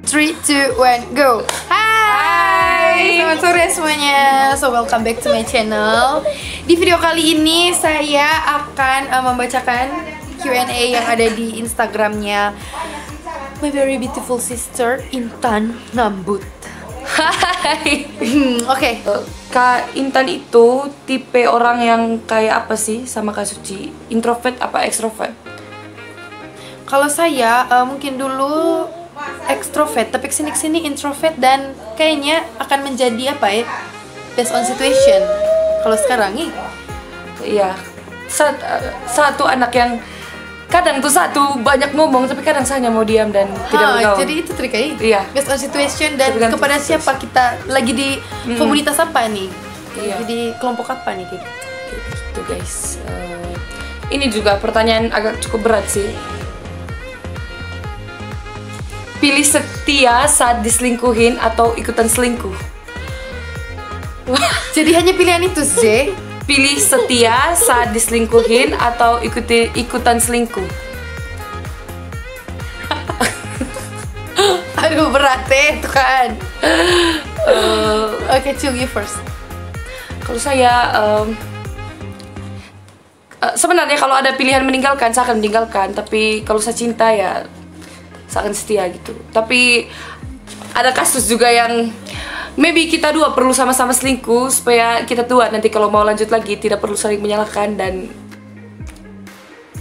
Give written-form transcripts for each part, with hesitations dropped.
3, 2, 1, go. Hai, selamat sore semuanya. So welcome back to my channel. Di video kali ini saya akan membacakan Q&A yang ada di Instagramnya my very beautiful sister Intan Ngambut. Hai. Oke. Kak Intan itu tipe orang yang kayak apa sih sama Kak Suci? Introvert apa extrovert? Kalau saya mungkin dulu ekstrovert, tapi kesini introvert dan kayaknya akan menjadi apa ya, based on situation. Kalau sekarang nih, iya, satu anak yang kadang tuh banyak ngomong tapi kadang saya hanya mau diam dan tidak bergaul. Jadi itu triknya, iya, based on situation dan tergantung kepada situasi. siapa kita lagi di komunitas apa nih, Iya. jadi kelompok apa nih gitu. Gitu guys. Ini juga pertanyaan agak cukup berat sih. Pilih setia saat diselingkuhin atau ikutan selingkuh? Jadi hanya pilihan itu Z. Pilih setia saat diselingkuhin atau ikutan selingkuh? Aduh berat deh itu kan. Oke, Cil, you first. Kalau saya sebenarnya kalau ada pilihan meninggalkan, saya akan meninggalkan. Tapi kalau saya cinta ya saya akan setia gitu. Tapi ada kasus juga yang maybe kita dua perlu sama-sama selingkuh supaya kita tua nanti kalau mau lanjut lagi tidak perlu saling menyalahkan dan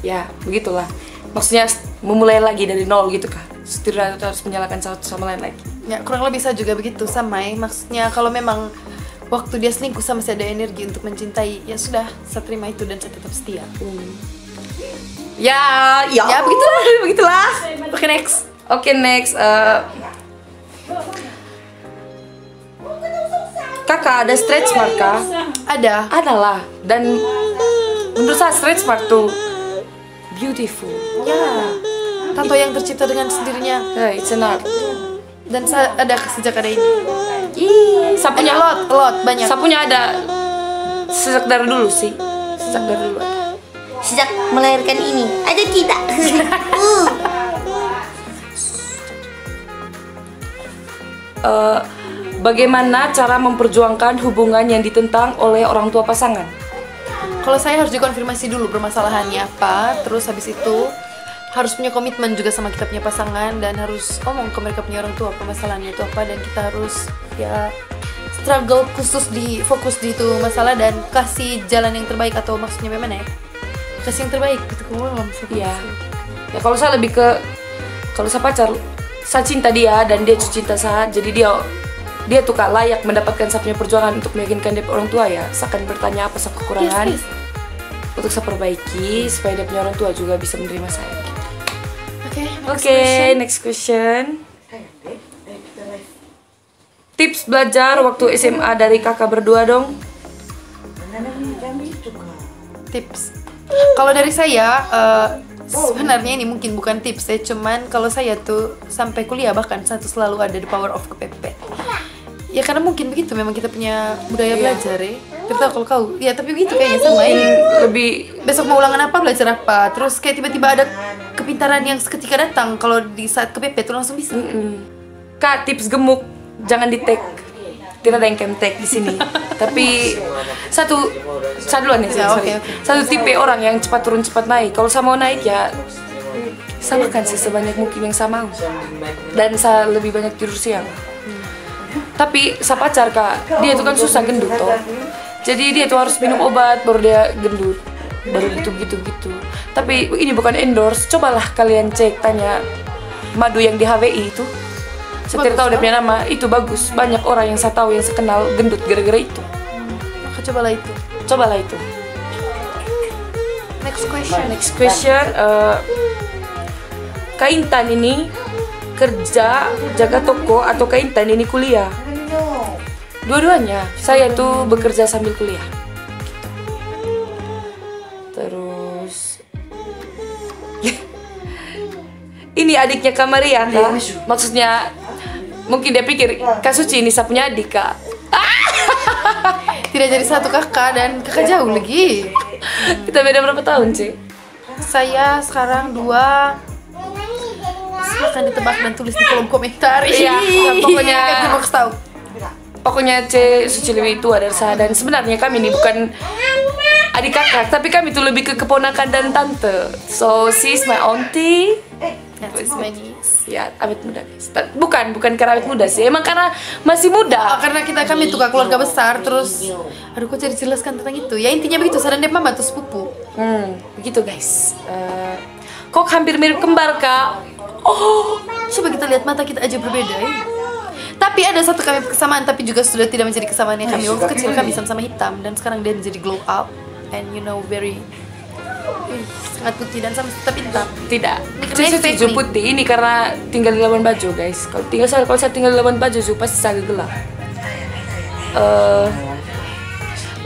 ya begitulah. Maksudnya memulai lagi dari nol gitu kah? Tidak harus menyalahkan satu sama lain lagi. Ya kurang lebih saya juga begitu sama ya. Maksudnya kalau memang waktu dia selingkuh sama saya ada energi untuk mencintai, ya sudah, saya terima itu dan saya tetap setia. Ya begitulah. Oke, next. Oke, next. Kakak ada stretch mark kah? Ada. Adalah. Dan menurut saya stretch mark tuh beautiful. Ya. Tato yang tercipta dengan sendirinya. Hey, it's an art. Dan saya ada sejak ada ini. Saya punya A lot, banyak. Saya punya ada sejak dari dulu sih. Sejak dari dulu ada. Sejak melahirkan ini ada tidak. Bagaimana cara memperjuangkan hubungan yang ditentang oleh orang tua pasangan? Kalau saya harus dikonfirmasi dulu permasalahannya apa, terus habis itu harus punya komitmen juga sama kita punya pasangan dan harus ngomong ke mereka punya orang tua permasalahannya itu apa dan kita harus ya struggle fokus di itu masalah dan kasih jalan yang terbaik atau maksudnya bagaimana ya? Kasih yang terbaik gitu Iya. Ya kalau saya lebih ke kalau saya pacar, saya cinta dia dan dia cinta saya, jadi dia tuh kak layak mendapatkan saya punya perjuangan untuk meyakinkan dia orang tua ya. Saya akan bertanya apa saya kekurangan untuk saya perbaiki supaya dia punya orang tua juga bisa menerima saya. Oke, next question. Tips belajar waktu SMA dari kakak berdua dong. Tips. Kalau dari saya sebenarnya ini mungkin bukan tips ya, cuman kalau saya tuh sampai kuliah bahkan satu selalu ada the power of KPP. Ya karena mungkin begitu memang kita punya budaya belajar ya. Tidak tahu kalau kau, ya tapi begitu kayaknya sama ini. Lebih Besok mau ulangan apa belajar apa, terus kayak tiba-tiba ada kepintaran yang seketika datang kalau di saat KPP tuh langsung bisa. Kak, tips gemuk jangan di tag. Tidak ada yang tag di sini. Tapi saya duluan ya, Ya, sorry. oke. Satu tipe orang yang cepat turun cepat naik. Kalau saya mau naik ya saya makan sih sebanyak mungkin yang saya mau. Dan saya lebih banyak tidur siang. Tapi saya pacar kak, dia itu kan susah gendut toh. Jadi dia tuh harus minum obat baru dia gendut. Baru gitu. Tapi ini bukan endorse. Cobalah kalian cek, tanya madu yang di HWI itu. Saya tidak tahu dia punya nama, itu bagus. Banyak orang yang saya tahu yang saya kenal gendut gara-gara itu. Maka cobalah itu. Next question. Kak Intan ini kerja jaga toko atau Kak Intan ini kuliah? Dua-duanya. Saya tuh bekerja sambil kuliah. Terus ini adiknya Kak Maria kak. Maksudnya mungkin dia pikir Kak Suci ini saya punya adik kak. Tidak jadi satu kakak dan kakak jauh lagi. Kita beda berapa tahun sih? Saya sekarang 2 silahkan ditebak dan tulis di kolom komentar. Iya, pokoknya Kan mau tahu. Pokoknya C Sucilewi itu adalah saya, dan sebenarnya kami ini bukan adik kakak, tapi kami itu lebih ke keponakan dan tante. So she's my auntie. That's my niece. Ya, awet muda guys. Bukan karena awet muda sih, emang karena masih muda. Karena kami tuh keluarga besar, terus aduh kok jadi jelaskan tentang itu. Ya intinya begitu, saran deh mama tuh sepupu. Begitu guys. Kok hampir mirip kembar kak? Oh, coba kita lihat mata kita aja berbeda ya. Tapi ada satu kami kesamaan, tapi juga sudah tidak menjadi kesamaan yang kami waktu kecil. Kami sama-sama hitam dan sekarang dia menjadi glow up and you know very sangat putih dan sama tapi hitam. Tidak. Ini Saya setuju putih ini karena tinggal di Labuan Bajo guys. Kalau saya tinggal di Labuan Bajo pasti saya gelap.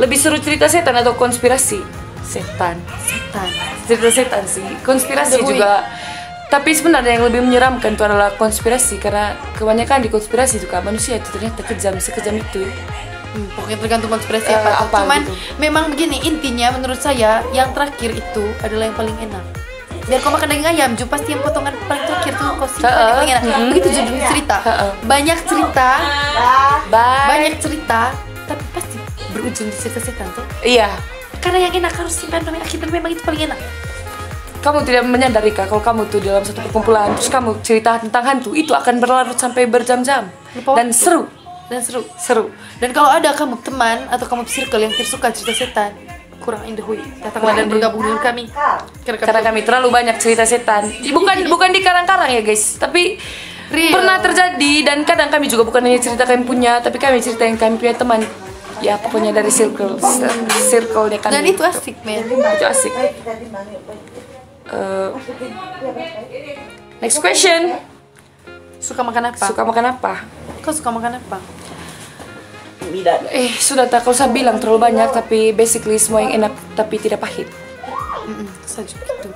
Lebih seru cerita setan atau konspirasi? Setan. Cerita setan sih. Konspirasi juga. Tapi sebenarnya yang lebih menyeramkan itu adalah konspirasi, karena kebanyakan di konspirasi itu kan manusia itu ternyata kejam, sekejam itu. Pokoknya tergantung konspirasi apa. Cuman gitu. memang begini intinya menurut saya yang terakhir itu adalah yang paling enak. Biar kau makan daging ayam, pasti yang potongan paling terakhir tuh kau simpan yang paling enak. Begitu judul cerita. Banyak cerita, tapi pasti berujung di cerita setan tuh. Iya. Karena yang enak harus simpan sampai akhir, memang itu paling enak. Kamu tidak menyadari kak kalau kamu tuh dalam satu perkumpulan terus kamu cerita tentang hantu itu akan berlarut sampai berjam-jam dan seru. Dan kalau ada kamu teman atau kamu circle yang tersuka cerita setan, kurang indahui, datanglah dan bergabung dengan kami. Karena kami terlalu banyak cerita setan. Bukan di karang-karang ya guys, tapi real. Pernah terjadi, dan kadang kami juga bukan hanya cerita kami punya, tapi kami cerita yang kami punya teman. Ya pokoknya dari circle-nya kami. Dan itu asik men. Itu asik. Next question. Suka makan apa? Suka makan apa? Kau suka makan apa? Sudah tak kalau saya bilang terlalu banyak, tapi basically semua yang enak tapi tidak pahit. Saja gitu.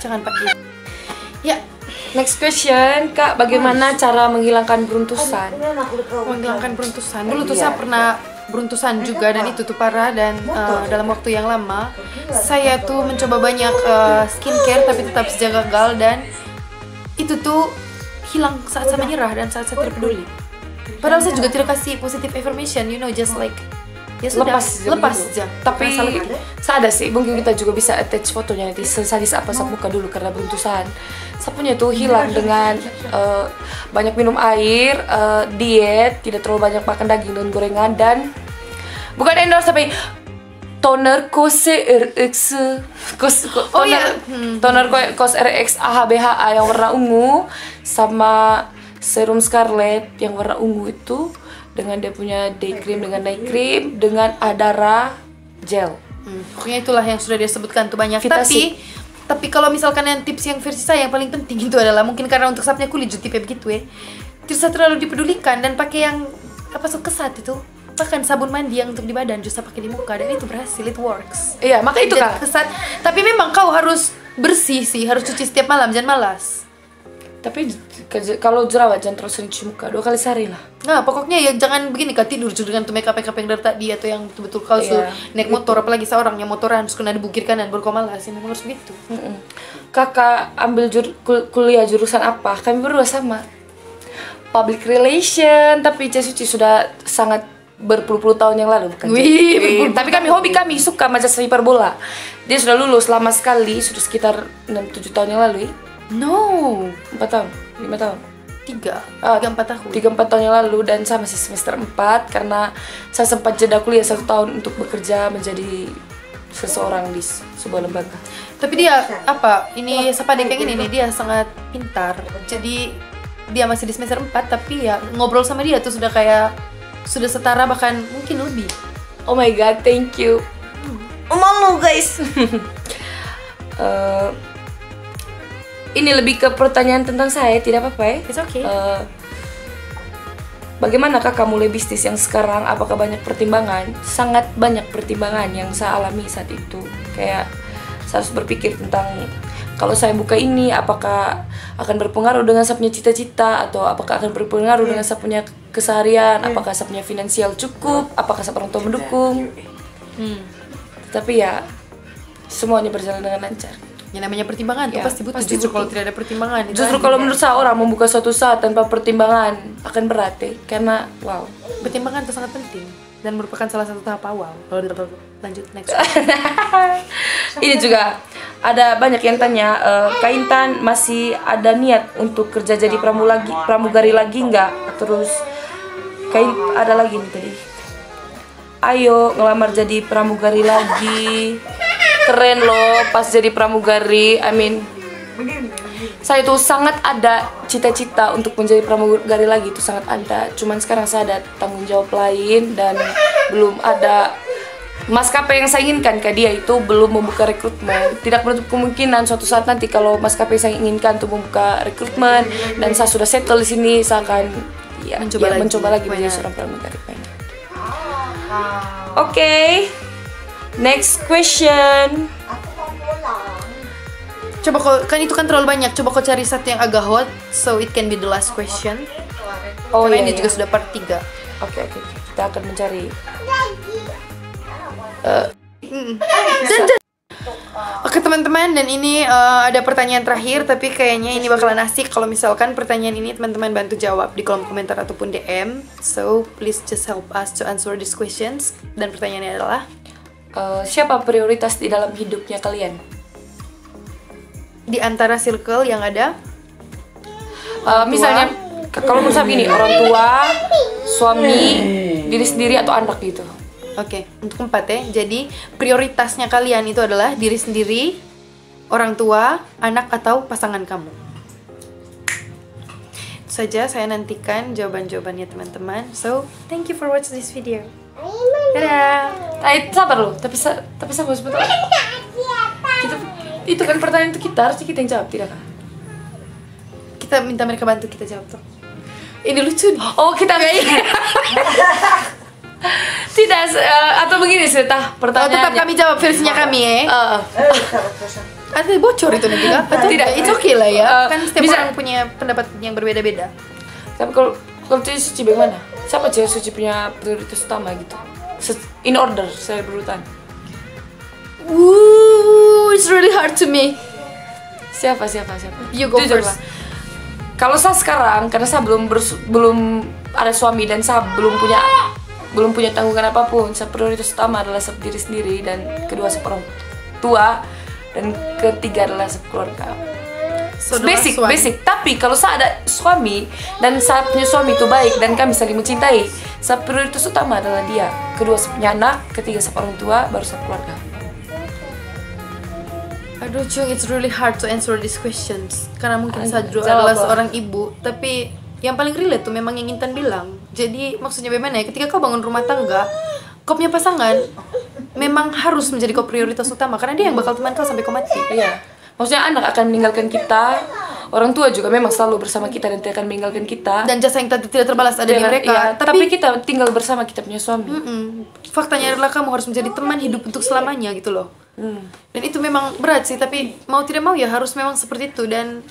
Jangan pahit. Ya, next question, Kak, bagaimana cara menghilangkan beruntusan? menghilangkan beruntusan. Dulu tuh saya pernah beruntusan juga dan itu tuh parah, dan dalam waktu yang lama saya tuh mencoba banyak skincare tapi tetap saja gagal, dan itu tuh hilang saat saya menyerah dan saat saya tidak peduli. Padahal saya juga tidak kasih positive affirmation, you know, just like ya sudah, lepas aja. Tapi sadar sih, mungkin kita juga bisa attach fotonya nanti sesadis apa sap muka dulu karena beruntusan. Sapunya tuh hilang dengan banyak minum air, diet, tidak terlalu banyak makan daging dan gorengan, dan bukan endorse tapi toner CosRX toner CosRX AHBHA yang warna ungu sama serum Scarlett yang warna ungu itu dengan dia punya day cream dengan night cream dengan Adara gel. Pokoknya itulah yang sudah dia sebutkan tuh banyak. Vitasin. Tapi kalau misalkan yang tips yang versi saya yang paling penting itu adalah mungkin karena untuk sapnya kulit tipe begitu ya. Tidak usah terlalu dipedulikan dan pakai yang kesat itu. Bahkan sabun mandi yang untuk di badan justru pakai di muka, dan itu berhasil, it works. Iya, maka itu kan kesat. Tapi memang kau harus bersih sih, harus cuci setiap malam, jangan malas. Tapi kalau jerawat jangan terus sering cuci muka 2 kali sehari lah. Nah, pokoknya ya jangan begini kau tidur juga dengan tuh makeup yang dari tadi atau yang betul-betul kau naik motor, apalagi seorang yang motoran terus kena di bukir kanan baru kau malas, ya memang harus begitu. Kakak ambil kuliah jurusan apa? Kami berdua sama. Public relation, tapi Suci sudah sangat berpuluh-puluh tahun yang lalu bukan? Tapi kami suka baca sepak bola. Dia sudah lulus lama sekali, sudah sekitar 6-7 tahun yang lalu. No, 4 tahun, 5 tahun. 3-4 tahun. 3-4 tahun yang lalu, dan saya masih semester 4 karena saya sempat jeda kuliah 1 tahun untuk bekerja menjadi seseorang di sebuah lembaga. Tapi dia ini Sapadek yang ini nih, dia sangat pintar. Jadi dia masih di semester 4 tapi ya ngobrol sama dia tuh sudah setara bahkan mungkin lebih. Oh my god, thank you. Malu guys. Ini lebih ke pertanyaan tentang saya, tidak apa-apa ya? It's okay. Bagaimana kakak mulai bisnis yang sekarang? Apakah banyak pertimbangan? Sangat banyak pertimbangan yang saya alami saat itu. Kayak saya harus berpikir tentang kalau saya buka ini, apakah akan berpengaruh dengan saya punya cita-cita, atau apakah akan berpengaruh dengan saya punya keseharian, apakah saya punya finansial cukup, apakah saya orang tua mendukung. Tapi ya semuanya berjalan dengan lancar. yang namanya pertimbangan tuh Ya, pasti butuh. pasti Justru butuh. kalau tidak ada pertimbangan itu Justru kalau menurut saya orang membuka suatu saat tanpa pertimbangan akan berat ya. Karena wow. pertimbangan itu sangat penting dan merupakan salah satu tahap awal. Lanjut next. Ini juga ada banyak yang tanya, Kak Intan masih ada niat untuk kerja jadi pramugari lagi nggak? Terus ada lagi nih tadi. Ayo ngelamar jadi pramugari lagi. Keren loh pas jadi pramugari. I mean, saya tuh sangat ada cita-cita untuk menjadi pramugari lagi, itu sangat ada. Cuman sekarang saya ada tanggung jawab lain dan belum ada maskapai yang saya inginkan ke dia itu belum membuka rekrutmen. Tidak menutup kemungkinan suatu saat nanti kalau maskapai yang saya inginkan untuk membuka rekrutmen dan saya sudah settle di sini, saya akan mencoba lagi menjadi seorang pramugari. Oke. Next question. Coba kau, kan itu kan terlalu banyak. Coba kau cari satu yang agak hot, so it can be the last question. Oh, Karena iya, ini juga sudah part 3. Oke. Kita akan mencari. Oke teman-teman, dan ini ada pertanyaan terakhir, tapi kayaknya ini bakalan asik kalau misalkan pertanyaan ini teman-teman bantu jawab di kolom komentar ataupun DM. So please just help us to answer these questions. Dan pertanyaannya adalah, siapa prioritas di dalam hidupnya kalian? di antara circle yang ada, Misalnya kalau menurut saya gini, orang tua, suami, diri sendiri atau anak gitu. Oke, untuk 4 ya. Jadi prioritasnya kalian itu adalah diri sendiri, orang tua, anak atau pasangan kamu. Itu saja, saya nantikan jawaban-jawabannya teman-teman. So, thank you for watching this video. Dadah. Sabar loh, tapi sabar sebentar. Itu kan pertanyaan itu harusnya kita yang jawab, tidak kan? Kita minta mereka bantu kita jawab tuh. Ini lucu nih. Oh, kita tidak, atau begini sih pertanyaannya. Tetap kami jawab versinya kami ya. Ada bocor itu nanti kah? Atau Tidak. It's okay lah ya. Kan setiap bisa. orang punya pendapat yang berbeda-beda. Tapi kalau cewek suci bagaimana? Siapa cewek suci punya prioritas utama gitu? In order, saya berurutan. It's really hard to me. Siapa? You go Jujur first. lah. Kalau saya sekarang, karena saya belum ada suami dan saya belum punya tanggungan apapun, saya prioritas utama adalah diri sendiri, dan kedua orang tua, dan ketiga adalah keluarga. Basic. Tapi kalau saya ada suami dan saya punya suami itu baik dan kami saling mencintai, saya prioritas utama adalah dia. Kedua saya punya anak, ketiga saya orang tua, baru saya keluarga. Aduh Cung, it's really hard to answer these questions. Karena mungkin Sadro Jawab adalah lah. seorang ibu, tapi yang paling relate tuh memang yang Intan bilang. Jadi maksudnya bagaimana ya, ketika kau bangun rumah tangga, kau punya pasangan memang harus menjadi kau prioritas utama, karena dia yang bakal teman kau sampai kau mati. Iya. Maksudnya anak akan meninggalkan kita, orang tua juga memang selalu bersama kita dan tidak akan meninggalkan kita. Dan jasa yang tidak terbalas ada di mereka. Iya, tapi kita tinggal bersama, kita punya suami. Faktanya adalah kamu harus menjadi teman hidup untuk selamanya gitu loh. Dan itu memang berat sih, tapi mau tidak mau ya harus memang seperti itu. Dan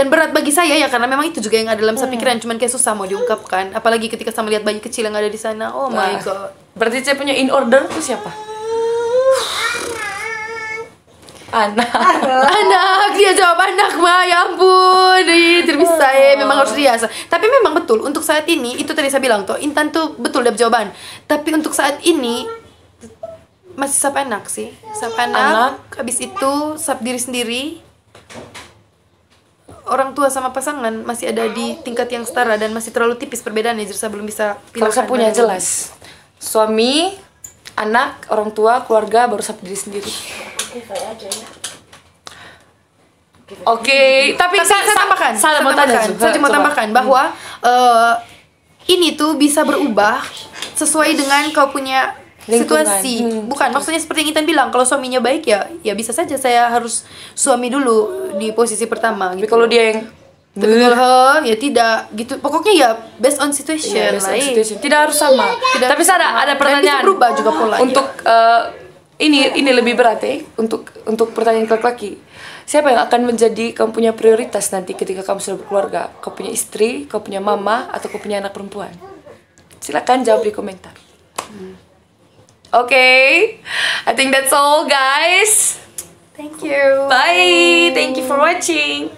berat bagi saya ya, karena memang itu juga yang ada dalam saya pikiran, cuman kayak susah mau diungkapkan. Apalagi ketika saya melihat bayi kecil yang ada di sana. Oh my god. Berarti saya punya in order itu siapa? Anak, dia jawab anak mah, ya ampun. Tidak bisa ya, memang harus biasa. Tapi memang betul, untuk saat ini, itu tadi saya bilang tuh, Intan tuh betul dapat jawaban. Tapi untuk saat ini, masih sap anak sih. Sap anak, habis itu sap diri sendiri. Orang tua sama pasangan masih ada di tingkat yang setara dan masih terlalu tipis perbedaannya, jadi saya belum bisa Kalau saya punya jelas, suami, anak, orang tua, keluarga, baru sap diri sendiri. Oke, tapi saya tambahkan, saya mau tambahkan bahwa ini tuh bisa berubah sesuai dengan kau punya lingkungan. situasi. Bukan, maksudnya seperti yang Intan bilang, kalau suaminya baik ya bisa saja saya harus suami dulu di posisi pertama gitu. Tapi kalau dia yang tapi kalau ya tidak gitu. Pokoknya ya based on situation lah. tidak harus sama. Tapi saya ada pertanyaan. Dan bisa berubah juga polanya. Untuk ini lebih berat ya, untuk pertanyaan laki-laki. Siapa yang akan menjadi kamu punya prioritas nanti ketika kamu sudah berkeluarga? Kau punya istri, kau punya mama, atau kau punya anak perempuan? Silakan jawab di komentar. Okay, I think that's all guys. Thank you. Bye. Thank you for watching.